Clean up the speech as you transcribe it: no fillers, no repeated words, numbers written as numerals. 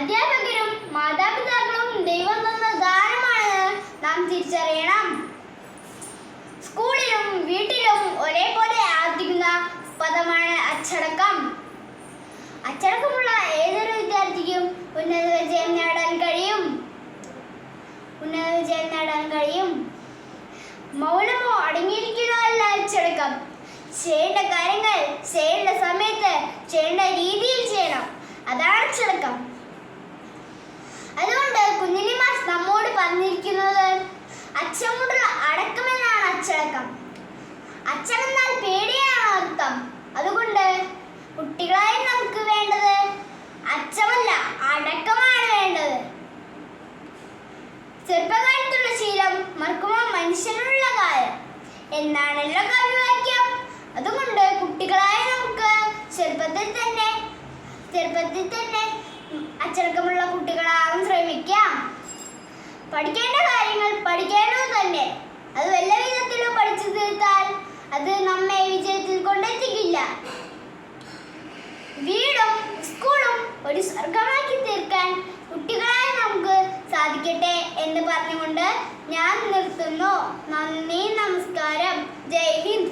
അധ്യാപകരും മാതാപിതാക്കളും ദൈവം തന്ന ദാനമാണ് നാം തിരിച്ചറിയണം. സ്കൂളിലും വീട്ടിലും ഒരേപോലെ ആവർത്തിക്കുന്ന പദമാണ് അച്ചടക്കം. അച്ചടക്കമുള്ള ഏതൊരു വിദ്യാർത്ഥിക്കും ഉന്നത വിജയം നേടാൻ കഴിയും. മൗനമോ അടങ്ങിയിരിക്കലോ അല്ല അച്ചടക്കം. ചെയ്യേണ്ട കാര്യങ്ങൾ ചെയ്യേണ്ട സമയത്ത് ചെയ്യേണ്ട രീതിയിൽ ചെയ്യണം. അതാണ് അച്ചടക്കം. അതുകൊണ്ട് കുഞ്ഞിലി മാഷ് നമ്മോട് പറഞ്ഞിരിക്കുന്നത് അച്ചമുള്ള അടക്കമെന്നാണ് അച്ചടക്കം. അച്ചമെന്നാൽ പേടിയാണ് അർത്ഥം. അതുകൊണ്ട് കുട്ടികളായി നമുക്ക് വേണ്ടത് അച്ചമല്ല, അടക്കമാണ് വേണ്ടത്. ചെറുപ്പകാലത്തുള്ള ശീലം മറക്കുമോ മനുഷ്യനുള്ള കാലം എന്നാണല്ലോ കവിവാക്യം. അതുകൊണ്ട് കുട്ടികളായ നമുക്ക് ചെറുപ്പത്തിൽ തന്നെ അച്ചടക്കമുള്ള കുട്ടികളാകാൻ ശ്രമിക്കാം. പഠിക്കേണ്ട കാര്യങ്ങൾ പഠിക്കേണ്ടത് തന്നെ. അത് വല്ല വിധത്തിലും പഠിച്ചു തീർത്താൽ അത് നമ്മെ വിജയത്തിൽ കൊണ്ടെത്തിക്കില്ല. വീടും സ്കൂളും ഒരു സ്വർഗമാക്കി തീർക്കാൻ കുട്ടികളായ നമുക്ക് സാധിക്കട്ടെ എന്ന് പറഞ്ഞുകൊണ്ട് ഞാൻ നിർത്തുന്നു. നന്ദി, നമസ്കാരം, ജയ് ഹിന്ദ്.